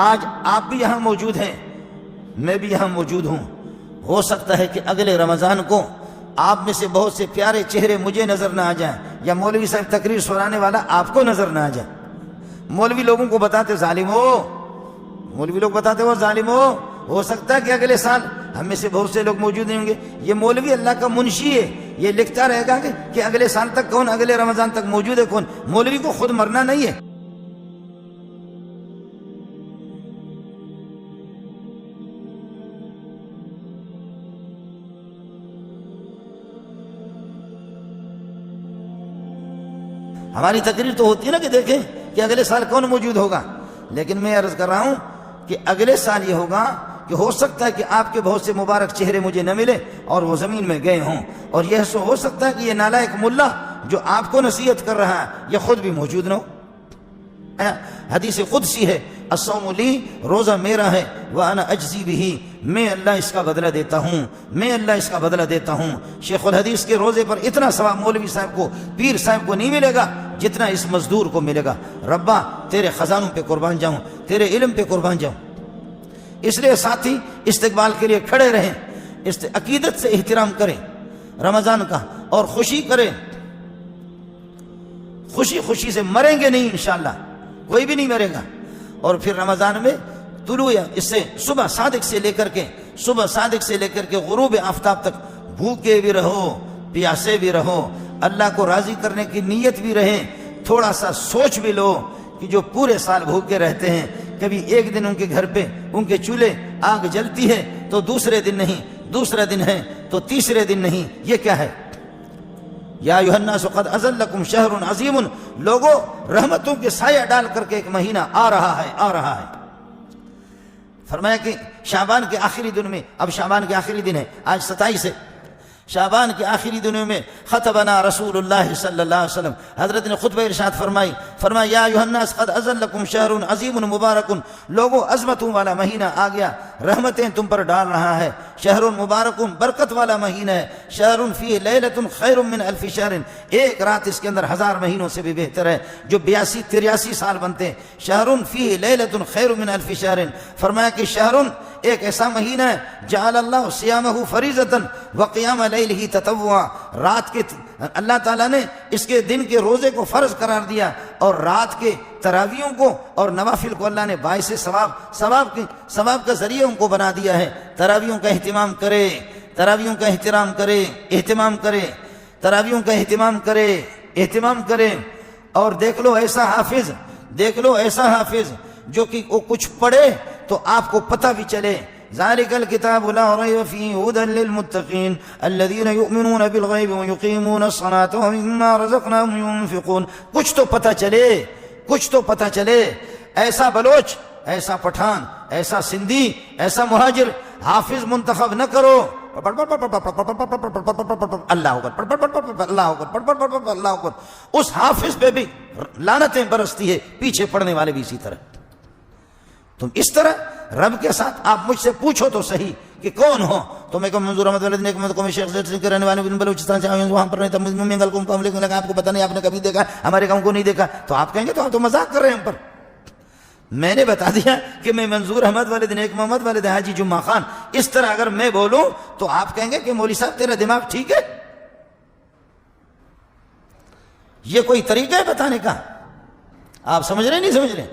آج آپ بھی یہاں موجود ہیں، میں بھی یہاں موجود ہوں. ہو سکتا ہے کہ اگلے رمضان کو آپ میں سے بہت سے پیارے چہرے مجھے نظر نہ آ جائیں، یا مولوی صاحب تقریر سنانے والا آپ کو نظر نہ آ جائے. مولوی لوگوں کو بتاتے ظالم ہو، مولوی لوگ بتاتے ہو ظالم ہو سکتا ہے کہ اگلے سال ہم میں سے بہت سے لوگ موجود نہیں ہوں گے. یہ مولوی اللہ کا منشی ہے، یہ لکھتا رہے گا کہ اگلے سال تک کون، اگلے رمضان تک موجود ہے کون. مولوی کو خود مرنا نہیں ہے. ہماری تقریر تو ہوتی ہے نا کہ دیکھیں کہ اگلے سال کون موجود ہوگا، لیکن میں عرض کر رہا ہوں کہ اگلے سال یہ ہوگا کہ ہو سکتا ہے کہ آپ کے بہت سے مبارک چہرے مجھے نہ ملے اور وہ زمین میں گئے ہوں، اور یہ ہو سکتا ہے کہ یہ نالائق ملا جو آپ کو نصیحت کر رہا ہے یہ خود بھی موجود نہ ہو. حدیث قدسی ہے، الصوم لی، روزہ میرا ہے، وانا اجزی بہ، میں اللہ اس کا بدلہ دیتا ہوں، میں اللہ اس کا بدلہ دیتا ہوں. شیخ الحدیث کے روزے پر اتنا ثواب مولوی صاحب کو، پیر صاحب کو نہیں ملے گا جتنا اس مزدور کو ملے گا. ربا تیرے خزانوں پہ قربان جاؤں، تیرے علم پہ قربان جاؤں. اس لیے ساتھی استقبال کے لیے کھڑے رہیں، عقیدت سے احترام کریں رمضان کا، اور خوشی کریں. خوشی خوشی سے مریں گے نہیں انشاءاللہ، کوئی بھی نہیں مرے گا. اور پھر رمضان میں طلوع اس سے صبح صادق سے لے کر کے غروب آفتاب تک بھوکے بھی رہو، پیاسے بھی رہو، اللہ کو راضی کرنے کی نیت بھی رہے. تھوڑا سا سوچ بھی لو کہ جو پورے سال بھوکے رہتے ہیں، کبھی ایک دن ان کے گھر پہ ان کے چولہے آگ جلتی ہے تو دوسرے دن نہیں، دوسرا دن ہے تو تیسرے دن نہیں. یہ کیا ہے؟ یا ایھا الناس قد اذلکم شہر عظیم، لوگوں رحمتوں کے سایہ ڈال کر کے ایک مہینہ آ رہا ہے. فرمایا کہ شعبان کے آخری دن میں، اب شعبان کے آخری دن ہے، آج 27 ہے، شعبان کے آخری دنوں میں خطبنا رسول اللہ صلی اللہ علیہ وسلم، حضرت نے خطبہ ارشاد فرمایا یا ایھا الناس قد اذلکم شہر عظیم مبارک، لوگوں عظمتوں والا مہینہ آ گیا، رحمتیں تم پر ڈال رہا ہے. شہر مبارک، برکت والا مہینہ ہے. شہر فیہ لیلۃ خیر من الف شہر، ایک رات اس کے اندر 1000 مہینوں سے بھی بہتر ہے، جو 82-83 سال بنتے ہیں. شہر فیہ لیلۃ خیر من الف شہر، فرمایا کہ شہر ایک ایسا مہینہ ہے جعل اللہ صیامہ فریضۃ وقیام لیلہ تطوعا، رات کے اللہ تعالیٰ نے اس کے دن کے روزے کو فرض قرار دیا، اور رات کے تراویحوں کو اور نوافل کو اللہ نے باعث ثواب کا ذریعہ ان کو بنا دیا ہے. تراویحوں کا اہتمام کرے، تراویحوں کا اہتمام کرے، اہتمام کرے. اور دیکھ لو ایسا حافظ جو کہ وہ کچھ پڑھے تو آپ کو پتہ بھی چلے. ذالک الکتاب لا ریب فیہ ھدی للمتقین الذین یؤمنون بالغیب ویقیمون الصلاۃ ومما رزقناہم ینفقون. کچھ تو پتہ چلے. ایسا بلوچ، ایسا پٹھان، ایسا سندھی، ایسا مہاجر حافظ منتخب نہ کرو. اللہ اکبر. اس حافظ پہ بھی لعنتیں برستی ہے، پیچھے پڑنے والے بھی اسی طرح. تم اس طرح رب کے ساتھ آپ مجھ سے پوچھو تو صحیح کہ کون ہو تو میں کہوں منظور احمد والد نے کو شیخ زید کے رہنے والے بلوچستان سے آئے ہیں، وہاں پر رہتا منگل کو ہم لگا آپ کو پتہ نہیں، آپ نے کبھی دیکھا، ہمارے گاؤں کو نہیں دیکھا، تو آپ کہیں گے تو آپ تو مذاق کر رہے ہیں ہم پر. میں نے بتا دیا کہ میں منظور احمد والد نیک محمد والد حاجی جمعہ خان، اس طرح اگر میں بولوں تو آپ کہیں گے کہ مولوی صاحب تیرا دماغ ٹھیک ہے؟ یہ کوئی طریقہ ہے بتانے کا؟ آپ سمجھ رہے نہیں سمجھ رہے؟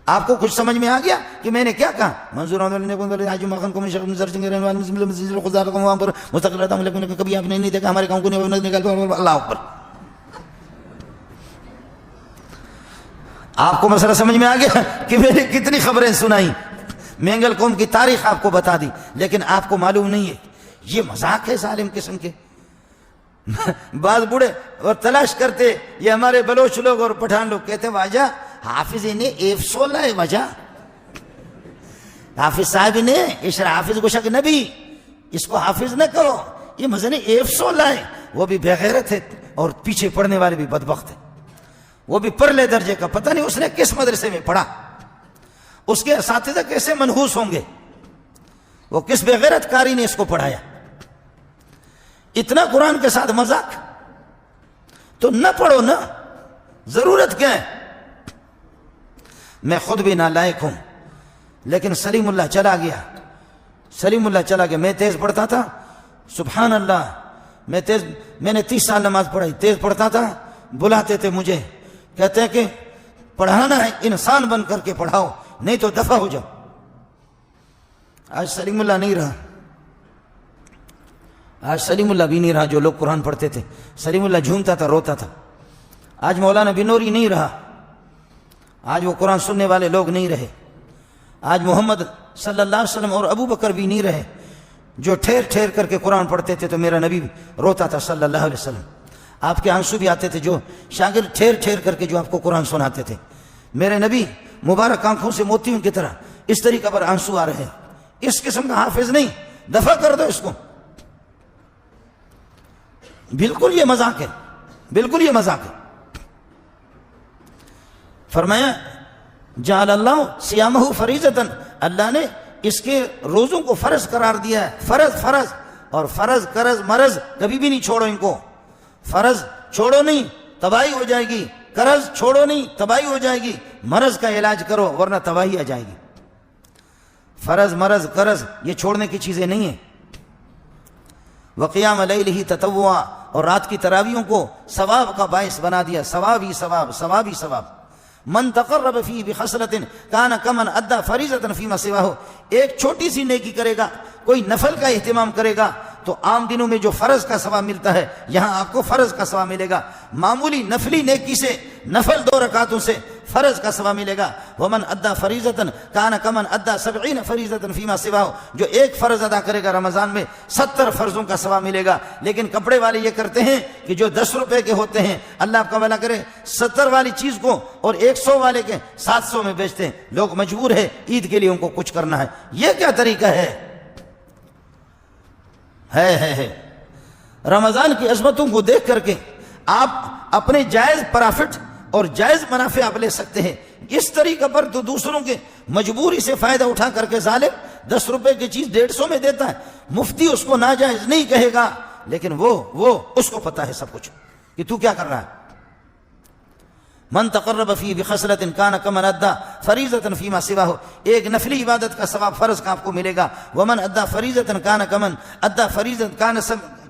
آپ کو کچھ سمجھ میں آ گیا کہ میں نے کیا کہا؟ منظور مستقل رہتا ہوں لیکن کبھی آپ نے نہیں دیکھا، ہمارے گاؤں کو نہیں. اللہ اکبر. آپ کو مسئلہ سمجھ میں آ گیا کہ میں نے کتنی خبریں سنائی، مینگل قوم کی تاریخ آپ کو بتا دی، لیکن آپ کو معلوم نہیں ہے. یہ مذاق ہے ظالم قسم کے. بعض بوڑھے اور تلاش کرتے، یہ ہمارے بلوچ لوگ اور پٹھان لوگ کہتے واجہ حافظ نے ایف 16 ہے، وجہ حافظ صاحب نے اشرا حافظ گوشک نبی، اس کو حافظ نہ کرو، یہ مزن ایف 16 ہے. وہ بھی بغیرت ہے اور پیچھے پڑھنے والے بھی بدبخت ہیں. وہ بھی پرلے درجے کا، پتہ نہیں اس نے کس مدرسے میں پڑھا، اس کے اساتذہ کیسے منحوس ہوں گے، وہ کس بغیرت کاری نے اس کو پڑھایا. اتنا قرآن کے ساتھ مذاق تو نہ پڑھو نا، ضرورت کیا ہے؟ میں خود بھی نالائق ہوں، لیکن سلیم اللہ چلا گیا، سلیم اللہ چلا گیا۔ میں تیز پڑھتا تھا، سبحان اللہ، میں نے 30 سال نماز پڑھائی، تیز پڑھتا تھا، بلاتے تھے مجھے، کہتے ہیں کہ پڑھانا ہے انسان بن کر کے پڑھاؤ، نہیں تو دفع ہو جاؤ۔ آج سلیم اللہ نہیں رہا، آج سلیم اللہ بھی نہیں رہا جو لوگ قرآن پڑھتے تھے۔ سلیم اللہ جھومتا تھا، روتا تھا۔ آج مولانا بنوری نہیں رہا، آج وہ قرآن سننے والے لوگ نہیں رہے۔ آج محمد صلی اللہ علیہ وسلم اور ابو بکر بھی نہیں رہے جو ٹھہر ٹھہر کر کے قرآن پڑھتے تھے تو میرا نبی بھی روتا تھا صلی اللہ علیہ وسلم۔ آپ کے آنسو بھی آتے تھے جو شاگرد ٹھہر ٹھہر کر کے جو آپ کو قرآن سناتے تھے۔ میرے نبی مبارک آنکھوں سے موتیوں کی طرح اس طریقے پر آنسو آ رہے ہیں۔ اس قسم کا حافظ نہیں، دفع کر دو اس کو۔ بالکل یہ مذاق ہے، بالکل یہ مذاق ہے۔ فرمایا جعل اللہ صیامہ فریضۃ، اللہ نے اس کے روزوں کو فرض قرار دیا ہے۔ فرض فرض اور فرض قرض مرض کبھی بھی نہیں چھوڑو ان کو۔ فرض چھوڑو نہیں تباہی ہو جائے گی، قرض چھوڑو نہیں تباہی ہو جائے گی، مرض کا علاج کرو ورنہ تباہی آ جائے گی۔ فرض مرض قرض یہ چھوڑنے کی چیزیں نہیں ہیں۔ وقیام لیلہ تطوعا، اور رات کی تراویحوں کو ثواب کا باعث بنا دیا، ثواب ہی ثواب، ثواب ہی ثواب۔ من تقرب فی بخصلۃ کان کمن ادى فریضۃ فیما سواہ، ایک چھوٹی سی نیکی کرے گا، کوئی نفل کا اہتمام کرے گا تو عام دنوں میں جو فرض کا ثواب ملتا ہے یہاں آپ کو فرض کا ثواب ملے گا۔ معمولی نفلی نیکی سے، نفل 2 رکعتوں سے فرض کا ثواب ملے گا۔ ومن ادى فریضۃ کان کمن ادى 70 فریضۃ فیما سواہ، جو ایک فرض ادا کرے گا رمضان میں 70 فرضوں کا ثواب ملے گا۔ لیکن کپڑے والے یہ کرتے ہیں کہ جو 10 روپے کے ہوتے ہیں، اللہ آپ کا بھلا کرے، 70 والی چیز کو اور 100 والے کے 700 میں بیچتے ہیں۔ لوگ مجبور ہے عید کے لیے ان کو کچھ کرنا ہے۔ یہ کیا طریقہ ہے؟ رمضان کی عظمتوں کو دیکھ کر کے آپ اپنے جائز پرافٹ اور جائز منافع آپ لے سکتے ہیں۔ اس طریقے پر تو دوسروں کے مجبوری سے فائدہ اٹھا کر کے ظالم 10 روپے کی چیز 150 میں دیتا ہے۔ مفتی اس کو ناجائز نہیں کہے گا، لیکن وہ اس کو پتا ہے سب کچھ کہ تو کیا کر رہا ہے۔ من تقرب فی بخصلۃ کان کمن ادى فریضۃ فیما سواہ، ایک نفلی عبادت کا ثواب فرض کا آپ کو ملے گا۔ ومن ادى فریضۃ کان کمن ادى فریضۃ کان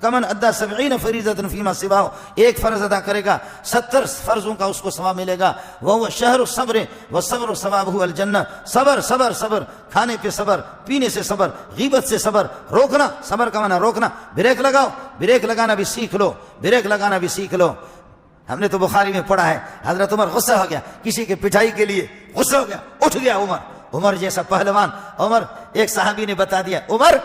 کمن ادى 70 فریضۃ فیما سواہ، ایک فرض ادا کرے گا 70 فرضوں کا اس کو ثواب ملے گا۔ وهو شہر الصبر والصبر ثوابه الجنہ، صبر صبر صبر، کھانے پہ صبر، پینے سے صبر، غیبت سے صبر، روکنا، صبر کا معنی روکنا۔ بریک لگاؤ، بریک لگانا بھی سیکھ لو، بریک لگانا بھی سیکھ لو۔ ہم نے تو بخاری میں پڑھا ہے، حضرت عمر غصہ ہو گیا کسی کے پٹائی کے لیے، غصہ ہو گیا، اٹھ گیا عمر جیسا پہلوان۔ عمر، ایک صحابی نے بتا دیا، عمر،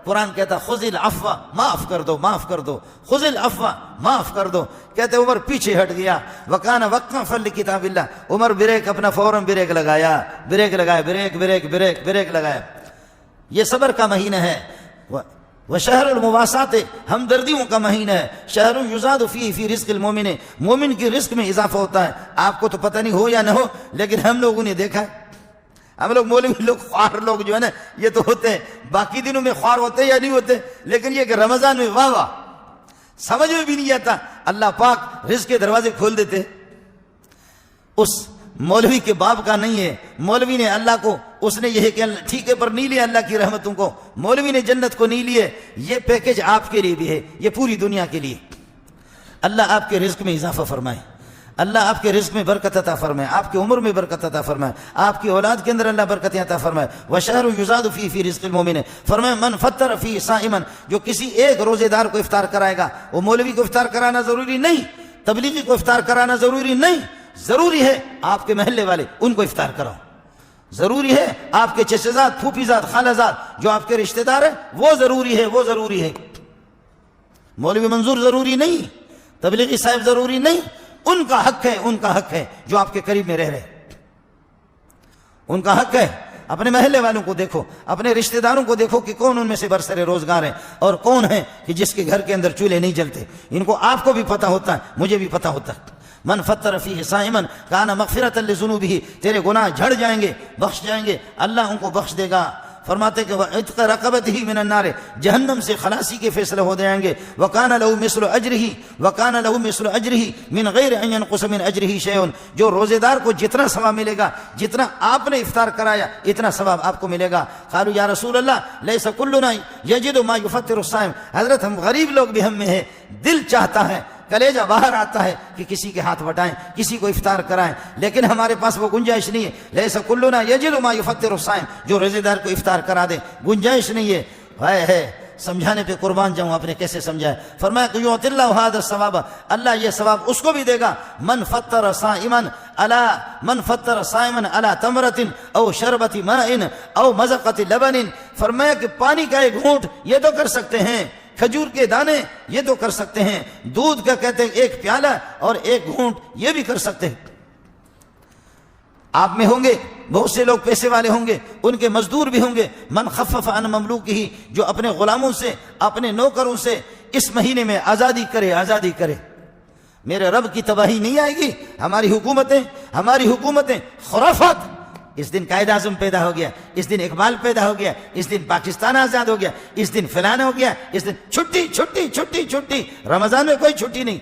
قرآن کہتا خذ العفو، معاف کر دو، معاف کر دو، خذ العفو، معاف کر دو۔ کہتے عمر پیچھے ہٹ گیا، وکان وقفا لکتاب اللہ، عمر بریک اپنا فوراً بریک لگایا، بریک لگایا، بریک بریک بریک بریک لگایا۔ یہ صبر کا مہینہ ہے۔ وشہر المواسات، ہمدردیوں کا مہینہ ہے۔ شہر یزاد فیہ فی رزق المومن، مومن کی رزق میں اضافہ ہوتا ہے۔ آپ کو تو پتہ نہیں ہو یا نہ ہو، لیکن ہم لوگوں نے دیکھا ہے، ہم لوگ مولوی لوگ، خوار لوگ جو ہے نا، یہ تو ہوتے ہیں، باقی دنوں میں خوار ہوتے ہیں یا نہیں ہوتے، لیکن یہ کہ رمضان میں واہ واہ، سمجھ میں بھی نہیں آتا، اللہ پاک رزق کے دروازے کھول دیتے۔ اس مولوی کے باپ کا نہیں ہے، مولوی نے اللہ کو، اس نے یہ کہ ٹھیکے پر نہیں لیا اللہ کی رحمتوں کو، مولوی نے جنت کو نہیں لیے۔ یہ پیکج آپ کے لیے بھی ہے، یہ پوری دنیا کے لیے۔ اللہ آپ کے رزق میں اضافہ فرمائے، اللہ آپ کے رزق میں برکت عطا فرمائے، آپ کی عمر میں برکت عطا فرمائے، آپ کی اولاد کے اندر اللہ برکت عطا فرمائے۔ وشہر یزاد فیہ فی رزق المومن، فرمائے من فطر فیہ صائما، جو کسی ایک روزے دار کو افطار کرائے گا۔ وہ مولوی کو افطار کرانا ضروری نہیں، تبلیغی کو افطار کرانا ضروری نہیں، ضروری ہے آپ کے محلے والے ان کو افطار کراؤ، ضروری ہے آپ کے چچا زاد، پھوپھی زاد، خالہ زاد جو آپ کے رشتہ دار ہیں، وہ ضروری ہے، وہ ضروری ہے۔ مولوی منظور ضروری نہیں، تبلیغی صاحب ضروری نہیں، ان کا حق ہے، ان کا حق ہے جو آپ کے قریب میں رہ رہے، ان کا حق ہے۔ اپنے محلے والوں کو دیکھو، اپنے رشتہ داروں کو دیکھو کہ کون ان میں سے برسر روزگار ہیں اور کون ہے کہ جس کے گھر کے اندر چولہے نہیں جلتے۔ ان کو آپ کو بھی پتہ ہوتا ہے، مجھے بھی پتہ ہوتا ہے۔ من فطر فیہ صائما کان مغفرۃ لذنوبہ، تیرے گناہ جھڑ جائیں گے، بخش جائیں گے، اللہ ان کو بخش دے گا۔ فرماتے کہ وَعِتْقَ رَقَبَتِهِ مِنَ النَّارِ جہنم سے خلاصی کے فیصلے ہو جائیں گے. وَكَانَ لَهُ مِثْلُ أَجْرِهِ مِنْ غَيْرِ أَنْ يَنْقُصَ مِنْ أَجْرِهِ شَيْءٌ. جو روزے دار کو جتنا ثواب ملے گا، جتنا آپ نے افطار کرایا اتنا ثواب آپ کو ملے گا. قالوا یا رسول اللہ لیس کلنا یجد ما یفطر الصائم. حضرت ہم غریب لوگ بھی ہم میں ہے، دل چاہتا ہے، کلیجہ باہر آتا ہے کہ کسی کے ہاتھ بٹائیں، کسی کو افطار کرائیں، لیکن ہمارے پاس وہ گنجائش نہیں ہے. لیس کلنا یجد ما یفطر الصائم. جو روزے دار کو افطار کرا دے، گنجائش نہیں ہے. ہے سمجھانے پہ قربان جاؤں آپ نے کیسے سمجھایا. فرمایا کہ یعطی اللہ ھذا الثواب، اللہ یہ ثواب اس کو بھی دے گا. من فطر صائما علی تمرۃ او شربۃ ماء او مذقۃ لبن. فرمایا کہ پانی کا ایک گھونٹ یہ تو کر سکتے ہیں، کھجور کے دانے یہ تو کر سکتے ہیں، دودھ کا کہتے ہیں ایک پیالہ اور ایک گھونٹ یہ بھی کر سکتے ہیں. آپ میں ہوں گے بہت سے لوگ پیسے والے ہوں گے، ان کے مزدور بھی ہوں گے. من خفف عن مملوکہ، جو اپنے غلاموں سے، اپنے نوکروں سے اس مہینے میں آزادی کرے. میرے رب کی تباہی نہیں آئے گی. ہماری حکومتیں خرافات. اس دن قائد اعظم پیدا ہو گیا، اس دن اقبال پیدا ہو گیا، اس دن پاکستان آزاد ہو گیا، اس دن فلان ہو گیا، اس دن چھٹی. رمضان میں کوئی چھٹی نہیں.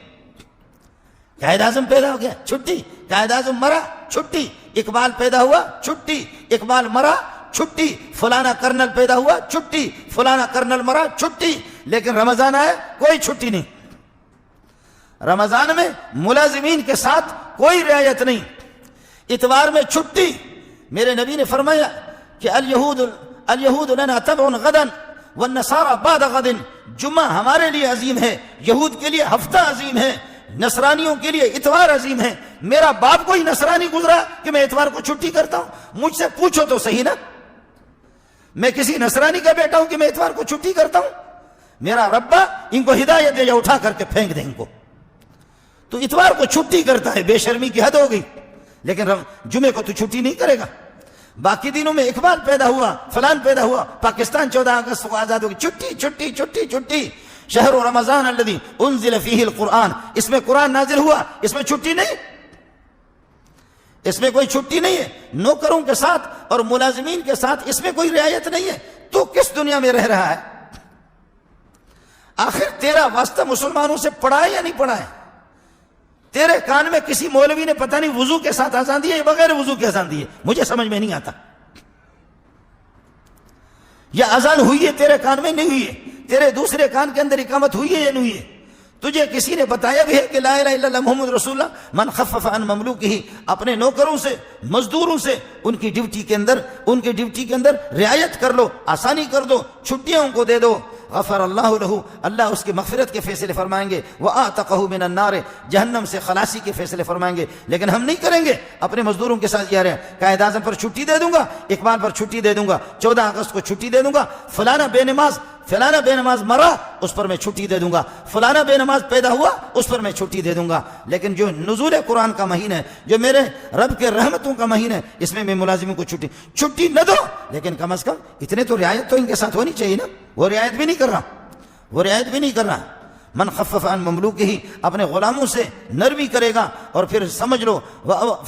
قائد اعظم پیدا ہو گیا، چھٹی. قائد اعظم مرا، چھٹی. اقبال پیدا ہوا، چھٹی. اقبال مرا، چھٹی. فلانا کرنل پیدا ہوا، چھٹی. فلانا کرنل مرا، چھٹی. لیکن رمضان آئے کوئی چھٹی نہیں. رمضان میں ملازمین کے ساتھ کوئی رعایت نہیں. اتوار میں چھٹی. میرے نبی نے فرمایا کہ الیہود لنا تبع غدا والنصارى بعد غد. جمعہ ہمارے لیے عظیم ہے، یہود کے لیے ہفتہ عظیم ہے، نصرانیوں کے لیے اتوار عظیم ہے. میرا باپ کوئی نصرانی گزرا کہ میں اتوار کو چھٹی کرتا ہوں؟ مجھ سے پوچھو تو صحیح نا. میں کسی نصرانی کا بیٹا ہوں کہ میں اتوار کو چھٹی کرتا ہوں؟ میرا ربا ان کو ہدایت دے یا اٹھا کر کے پھینک دے ان کو. تو اتوار کو چھٹی کرتا ہے، بے شرمی کی حد ہو گئی. لیکن جمعے کو تو چھٹی نہیں کرے گا. باقی دنوں میں اقبال پیدا ہوا، فلان پیدا ہوا، پاکستان 14 اگست کو آزاد ہوگی، چھٹی. شہر رمضان الذی انزل فیہ القرآن، اس میں قرآن نازل ہوا، اس میں چھٹی نہیں، اس میں کوئی چھٹی نہیں ہے. نوکروں کے ساتھ اور ملازمین کے ساتھ اس میں کوئی رعایت نہیں ہے. تو کس دنیا میں رہ رہا ہے؟ آخر تیرا واسطہ مسلمانوں سے پڑھا ہے یا نہیں پڑھا ہے؟ تیرے کان میں کسی مولوی نے پتہ نہیں وضو کے ساتھ اذان دی ہے یا بغیر وضو کے اذان دی ہے؟ مجھے سمجھ میں نہیں آتا. یا اذان ہوئی ہے تیرے کان میں نہیں ہوئی ہے؟ تیرے دوسرے کان کے اندر اقامت ہوئی ہے یا نہیں ہوئی ہے؟ تجھے کسی نے بتایا بھی ہے کہ لا الہ الا اللہ محمد رسول اللہ؟ من خفف عن مملوکہ، اپنے نوکروں سے، مزدوروں سے ان کی ڈیوٹی کے اندر رعایت کر لو، آسانی کر دو، چھٹیوں کو دے دو. غفر اللہ لہ، اللہ اس کی مغفرت کے فیصلے فرمائیں گے. وَآتَقَهُ مِنَ النَّارِ، جہنم سے خلاصی کے فیصلے فرمائیں گے. لیکن ہم نہیں کریں گے. اپنے مزدوروں کے ساتھ یہ رہے، قائد اعظم پر چھٹی دے دوں گا، اقبال پر چھٹی دے دوں گا، 14 اگست کو چھٹی دے دوں گا، فلانا بے نماز مرا اس پر میں چھٹی دے دوں گا، فلانا بے نماز پیدا ہوا اس پر میں چھٹی دے دوں گا. لیکن جو نزول قرآن کا مہینہ ہے، جو میرے رب کے رحمتوں کا مہینہ ہے، اس میں ملازموں کو چھٹی نہ دو. لیکن کم از کم اتنے تو رعایت تو ان کے ساتھ ہونی چاہیے نا. وہ رعایت بھی نہیں کر رہا. من خفف عن مملوکہ، اپنے غلاموں سے نرمی کرے گا. اور پھر سمجھ لو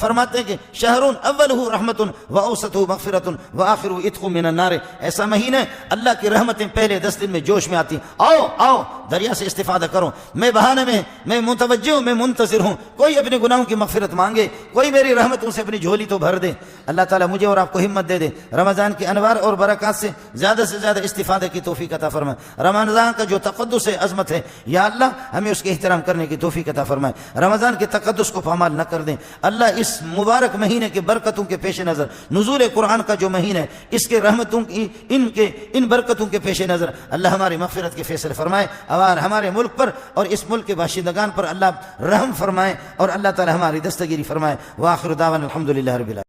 فرماتے ہیں کہ شہر اولہ رحمت واوسطہ مغفرۃ واخرہ عتق من النار. ایسا مہینہ اللہ کی رحمتیں پہلے 10 دن میں جوش میں آتی. آؤ دریا سے استفادہ کرو. میں بہانے میں متوجہ ہوں، میں منتظر ہوں. کوئی اپنے گناہوں کی مغفرت مانگے، کوئی میری رحمتوں سے اپنی جھولی تو بھر دے. اللہ تعالیٰ مجھے اور آپ کو ہمت دے دے. رمضان کے انوار اور برکات سے زیادہ استفادہ کی توفیق عطا فرمائے. رمضان کا جو تقدس ہے، عظمت ہے، یا اللہ ہمیں اس کے احترام کرنے کی توفیق عطا فرمائے. رمضان کے تقدس کو پامال نہ کر دیں. اللہ اس مبارک مہینے کے برکتوں کے پیش نظر، نزول قرآن کا جو مہینہ ہے، اس کے رحمتوں کی ان برکتوں کے پیش نظر اللہ ہماری مغفرت کے فیصلے فرمائے. اور ہمارے ملک پر اور اس ملک کے باشندگان پر اللہ رحم فرمائے، اور اللہ تعالی ہماری دستگیری فرمائے. وآخر دعوانا الحمدللہ رب العالمین.